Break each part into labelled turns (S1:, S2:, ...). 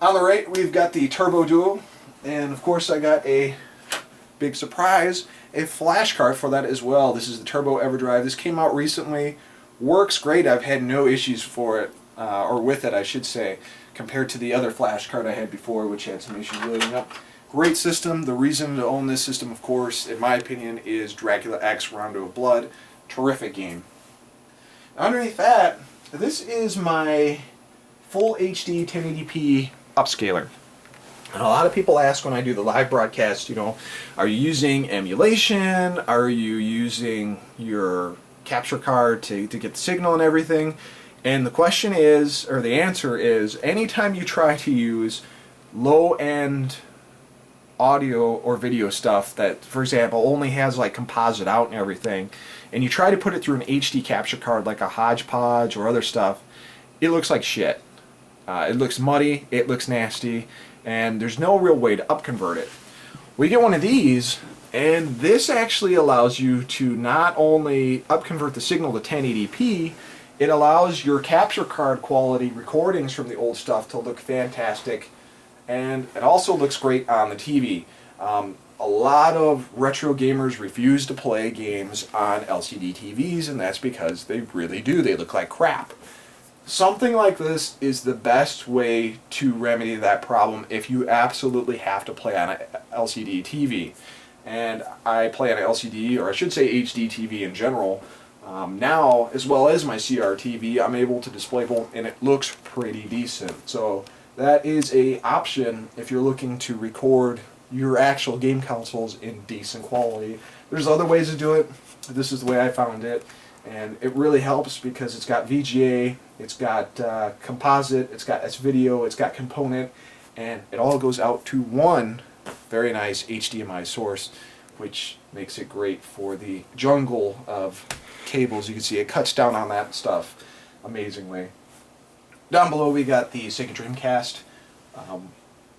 S1: On the right, we've got the Turbo Duo, and of course I got a big surprise, a flash card for that as well. This is the Turbo EverDrive. This came out recently, works great. I've had no issues for it, or with it I should say, compared to the other flash card I had before, which had some issues loading up. Great system. The reason to own this system, of course, in my opinion, is Dracula X Rondo of Blood. Terrific game. Underneath that, this is my full HD 1080p upscaler. And a lot of people ask when I do the live broadcast, you know, are you using emulation? Are you using your capture card to get the signal and everything? And the question is, or the answer is, anytime you try to use low-end audio or video stuff that, for example, only has like composite out and everything, and you try to put it through an HD capture card like a Hodgepodge or other stuff, it looks like shit. It looks muddy, it looks nasty, and there's no real way to upconvert it. We get one of these, and this actually allows you to not only upconvert the signal to 1080p, it allows your capture card quality recordings from the old stuff to look fantastic, and it also looks great on the TV. A lot of retro gamers refuse to play games on LCD TVs, and that's because they really do. They look like crap. Something like this is the best way to remedy that problem if you absolutely have to play on an LCD TV. And I play on an LCD, or I should say HD TV in general. Now, as well as my CRTV, I'm able to display both, and it looks pretty decent. So that is an option if you're looking to record your actual game consoles in decent quality. There's other ways to do it. This is the way I found it. And it really helps because it's got VGA, it's got composite, it's got S-Video, it's got component, and it all goes out to one very nice HDMI source, which makes it great for the jungle of cables. You can see it cuts down on that stuff amazingly. Down below we got the Sega Dreamcast.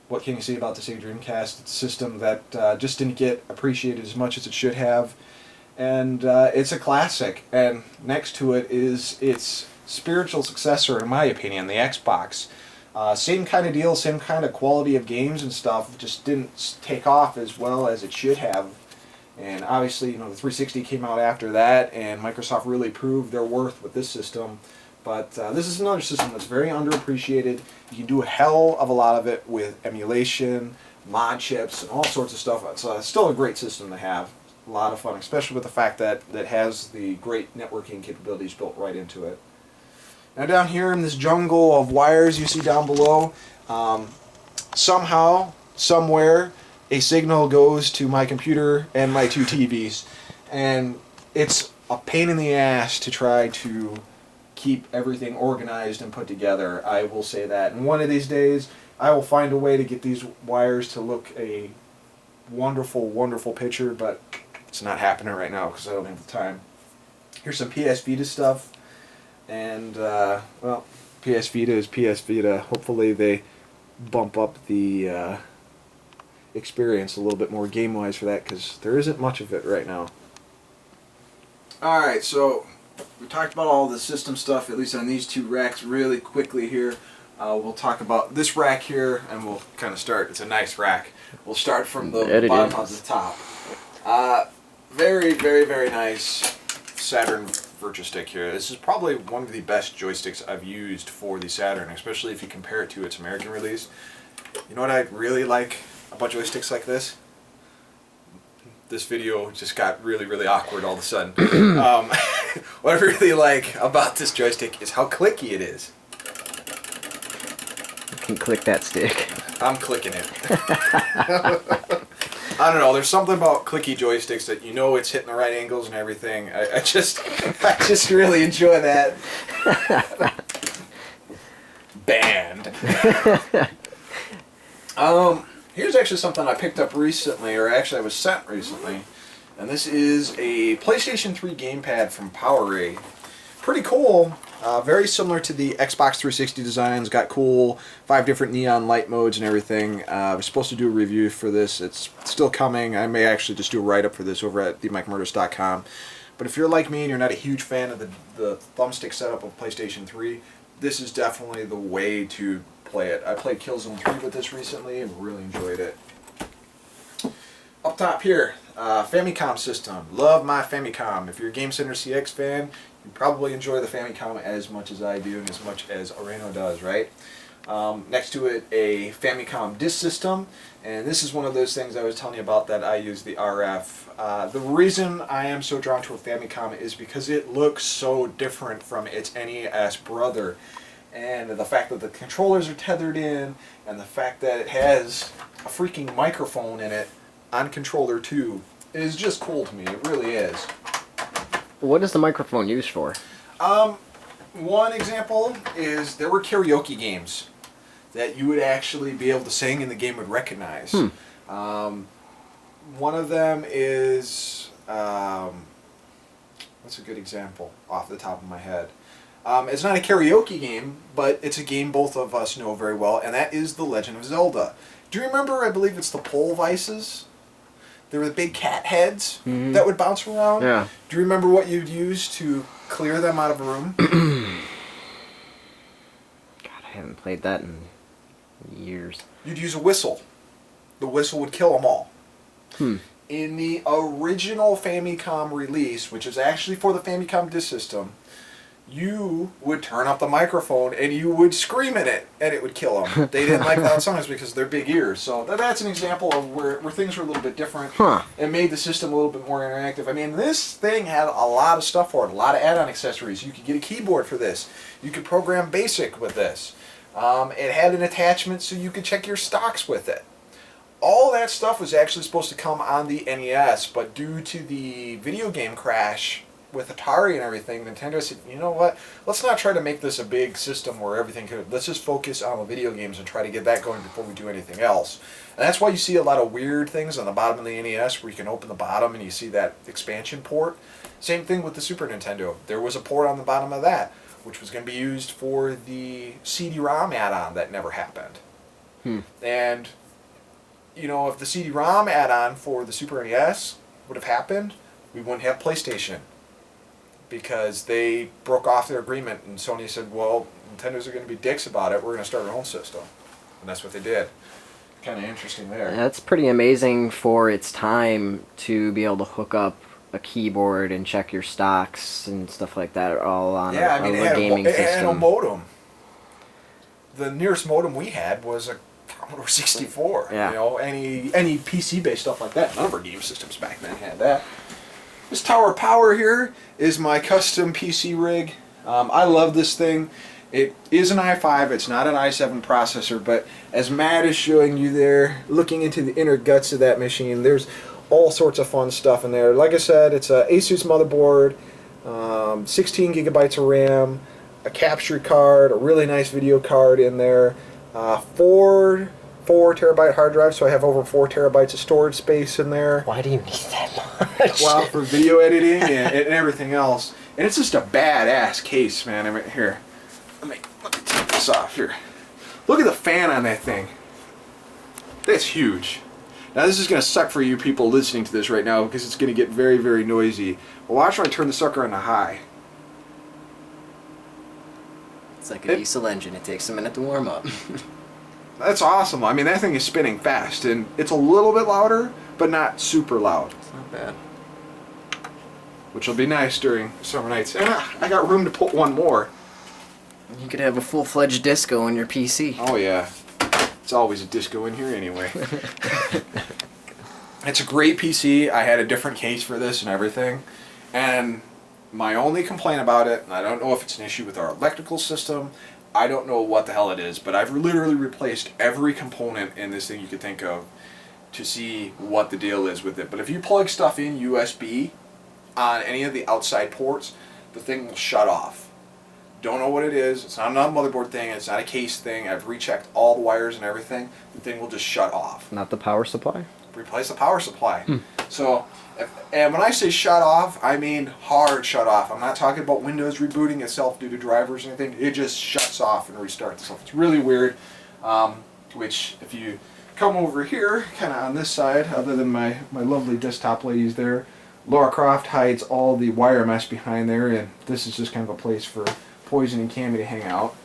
S1: What can you say about the Sega Dreamcast? It's a system that just didn't get appreciated as much as it should have. And it's a classic, and next to it is its spiritual successor, in my opinion, the Xbox. Same kind of deal, same kind of quality of games and stuff, just didn't take off as well as it should have. And obviously, you know, the 360 came out after that, and Microsoft really proved their worth with this system. But this is another system that's very underappreciated. You can do a hell of a lot of it with emulation, mod chips, and all sorts of stuff. It's still a great system to have. A lot of fun, especially with the fact that it has the great networking capabilities built right into it. Now down here in this jungle of wires you see down below, somehow, somewhere, a signal goes to my computer and my two TVs. And it's a pain in the ass to try to keep everything organized and put together, I will say that. And one of these days, I will find a way to get these wires to look a wonderful, wonderful picture, but it's not happening right now because I don't have the time. Here's some PS Vita stuff, and well, PS Vita is PS Vita. Hopefully they bump up the experience a little bit more game-wise for that, because there isn't much of it right now. Alright, so we talked about all the system stuff, at least on these two racks, really quickly here. We'll talk about this rack here, and we'll kind of start. It's a nice rack. We'll start from the bottom of the top. Very, very, very nice Saturn Virtua Stick here. This is probably one of the best joysticks I've used for the Saturn, especially if you compare it to its American release. You know what I really like about joysticks like this? This video just got really, really awkward all of a sudden. What I really like about this joystick is how clicky it is.
S2: You can click that stick.
S1: I'm clicking it. I don't know, there's something about clicky joysticks that you know it's hitting the right angles and everything. I just really enjoy that. Banned. Here's actually something I picked up recently, or actually I was sent recently. And this is a PlayStation 3 gamepad from PowerA. Pretty cool. Very similar to the Xbox 360 designs. Got cool 5 different neon light modes and everything. I was supposed to do a review for this. It's still coming. I may actually just do a write-up for this over at themikemurders.com. But if you're like me and you're not a huge fan of the thumbstick setup of PlayStation 3, this is definitely the way to play it. I played Killzone 3 with this recently and really enjoyed it. Up top here, Famicom system. Love my Famicom. If you're a Game Center CX fan, you probably enjoy the Famicom as much as I do and as much as Areno does, right? Next to it, a Famicom disk system, and this is one of those things I was telling you about that I use the RF. The reason I am so drawn to a Famicom is because it looks so different from its NES brother, and the fact that the controllers are tethered in, and the fact that it has a freaking microphone in it on controller too is just cool to me. It really is.
S2: What is the microphone used for?
S1: One example is there were karaoke games that you would actually be able to sing and the game would recognize. One of them is, what's a good example off the top of my head? It's not a karaoke game, but it's a game both of us know very well, and that is The Legend of Zelda. Do you remember, I believe it's the pole vices? There were the big cat heads that would bounce around.
S2: Yeah.
S1: Do you remember what you'd use to clear them out of a room?
S2: God, I haven't played that in years.
S1: You'd use a whistle. The whistle would kill them all. In the original Famicom release, which is actually for the Famicom disk system, you would turn up the microphone and you would scream at it and it would kill them. They didn't like loud songs because of their big ears. So that's an example of where things were a little bit different. It made the system a little bit more interactive. I mean, this thing had a lot of stuff for it, a lot of add-on accessories. You could get a keyboard for this. You could program BASIC with this. It had an attachment so you could check your stocks with it. All that stuff was actually supposed to come on the NES, but due to the video game crash with Atari and everything, Nintendo said, you know what, let's not try to make this a big system where everything could, let's just focus on the video games and try to get that going before we do anything else. And that's why you see a lot of weird things on the bottom of the NES where you can open the bottom and you see that expansion port. Same thing with the Super Nintendo. There was a port on the bottom of that, which was going to be used for the CD-ROM add-on that never happened. And, you know, if the CD-ROM add-on for the Super NES would have happened, we wouldn't have PlayStation. Because they broke off their agreement and Sony said, well, Nintendo's are going to be dicks about it, we're going to start our own system. And that's what they did. Kind of interesting there.
S2: That's pretty amazing for its time to be able to hook up a keyboard and check your stocks and stuff like that all on a gaming system.
S1: It had a modem. The nearest modem we had was a Commodore 64.
S2: Yeah.
S1: You know, any PC-based stuff like that. None of our game systems back then had that. This Tower of Power here is my custom PC rig. I love this thing. It is an i5, it's not an i7 processor, but as Matt is showing you there, looking into the inner guts of that machine, there's all sorts of fun stuff in there. Like I said, it's a Asus motherboard, 16 gigabytes of RAM, a capture card, a really nice video card in there, 4 terabyte hard drive, so I have over 4 terabytes of storage space in there.
S2: Why do you need that much?
S1: Well, for video editing and everything else. And it's just a badass case, man. I mean, here, let me take this off here. Look at the fan on that thing. That's huge. Now this is going to suck for you people listening to this right now because it's going to get very, very noisy. But watch when I turn the sucker on to high.
S2: It's like a diesel engine. It takes a minute to warm up.
S1: That's awesome. I mean, that thing is spinning fast, and it's a little bit louder, but not super loud.
S2: It's not bad.
S1: Which will be nice during summer nights. And I got room to put one more.
S2: You could have a full-fledged disco on your PC.
S1: Oh yeah. It's always a disco in here anyway. It's a great PC. I had a different case for this and everything. And my only complaint about it, and I don't know if it's an issue with our electrical system, I don't know what the hell it is, but I've literally replaced every component in this thing you could think of to see what the deal is with it. But if you plug stuff in USB on any of the outside ports, the thing will shut off. Don't know what it is. It's not a motherboard thing. It's not a case thing. I've rechecked all the wires and everything. The thing will just shut off.
S2: Not the power supply?
S1: Replace the power supply. So, and when I say shut off, I mean hard shut off. I'm not talking about Windows rebooting itself due to drivers or anything. It just shuts off and restarts itself. It's really weird. Which, if you come over here, kind of on this side, other than my lovely desktop ladies there, Laura Croft hides all the wire mesh behind there, and this is just kind of a place for Poison and Cammy to hang out.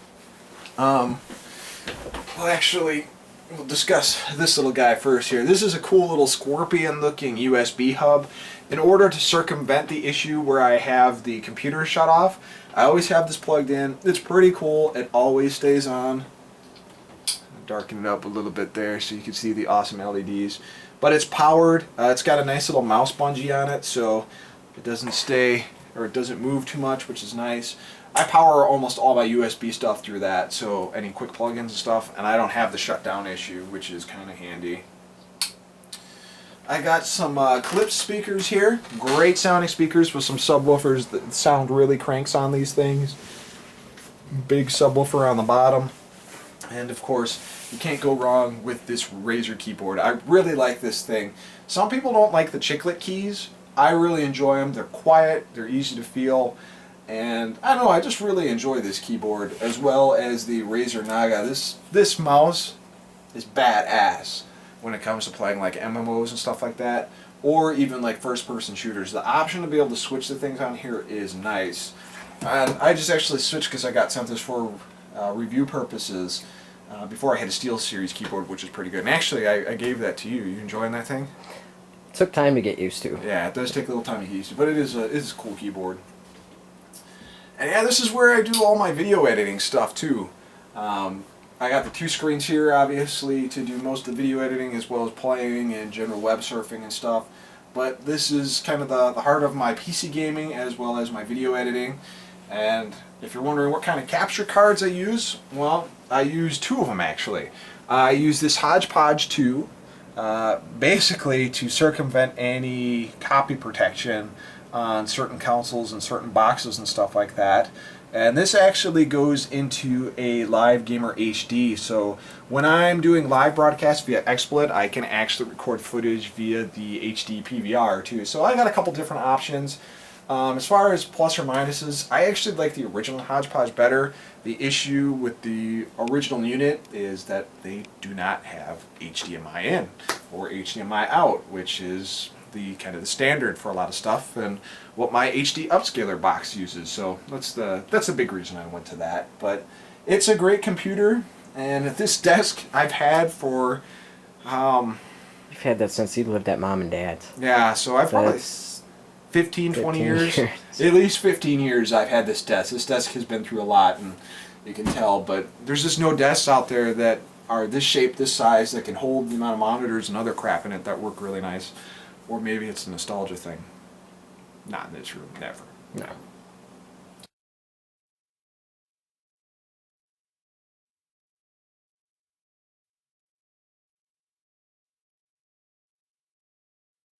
S1: Well, actually, we'll discuss this little guy first here. This is a cool little scorpion-looking USB hub. In order to circumvent the issue where I have the computer shut off, I always have this plugged in. It's pretty cool. It always stays on. Darken it up a little bit there so you can see the awesome LEDs. But it's powered. It's got a nice little mouse bungee on it, so it doesn't stay, or it doesn't move too much, which is nice. I power almost all my USB stuff through that, so any quick plugins and stuff, and I don't have the shutdown issue, which is kind of handy. I got some Clips speakers here. Great sounding speakers with some subwoofers. The sound really cranks on these things. Big subwoofer on the bottom. And of course, you can't go wrong with this Razer keyboard. I really like this thing. Some people don't like the chiclet keys. I really enjoy them. They're quiet, they're easy to feel, and I don't know, I just really enjoy this keyboard, as well as the Razer Naga. This mouse is badass when it comes to playing like MMOs and stuff like that, or even like first-person shooters. The option to be able to switch the things on here is nice. And I just actually switched because I got sent this for review purposes before I had a SteelSeries keyboard, which is pretty good. And actually, I gave that to you. You enjoying that thing?
S2: It took time to get used to.
S1: Yeah, it does take a little time to get used to, but it is a cool keyboard. And yeah, this is where I do all my video editing stuff too. I got the two screens here, obviously, to do most of the video editing, as well as playing and general web surfing and stuff. But this is kind of the heart of my PC gaming, as well as my video editing. And if you're wondering what kind of capture cards I use, well, I use two of them actually. I use this Hodgepodge 2, basically to circumvent any copy protection on certain consoles and certain boxes and stuff like that. And this actually goes into a Live Gamer HD, so when I'm doing live broadcasts via XSplit, I can actually record footage via the HD PVR too. So I got a couple different options. As far as plus or minuses, I actually like the original Hodgepodge better. The issue with the original unit is that they do not have HDMI in or HDMI out, which is the kind of the standard for a lot of stuff and what my HD Upscaler box uses. So that's the big reason I went to that. But it's a great computer, and this desk I've had for
S2: You've had that since you lived at Mom and Dad's.
S1: yeah, so I've probably 15, 20 years. At least 15 years I've had this desk. This desk has been through a lot, and you can tell, but there's just no desks out there that are this shape, this size, that can hold the amount of monitors and other crap in it that work really nice. Or maybe it's a nostalgia thing. Not in this room, never.
S2: No.